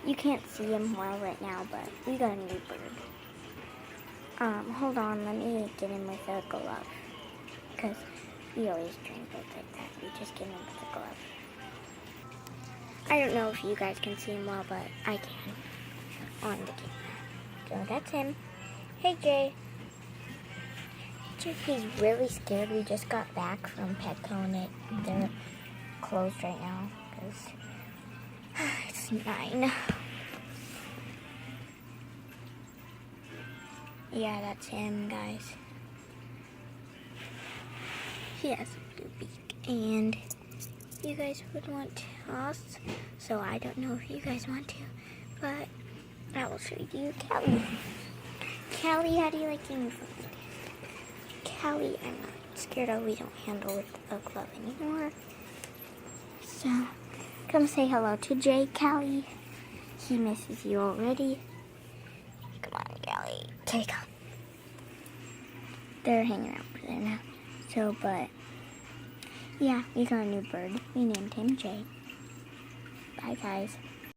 You can't see him well right now, but we got a new bird. Hold on, let me get him with a glove. Because we always train birds like that. We just get him with a glove. I don't know if you guys can see him well, but I can on the camera. So that's him. Hey, Jay. He's really scared. We just got back from Petco and they're closed right now because it's 9. Yeah, that's him, guys. He has a blue beak, and you guys would want to toss, so I don't know if you guys want to, but I will show you Callie. Callie, how do you like being food? Callie, I'm not scared of. We don't handle with a glove anymore. So, come say hello to Jay, Callie. He misses you already. Come on, Callie. Okay, come. They're hanging out over there now. So, but, yeah, we got a new bird. We named him Jay. Bye, guys.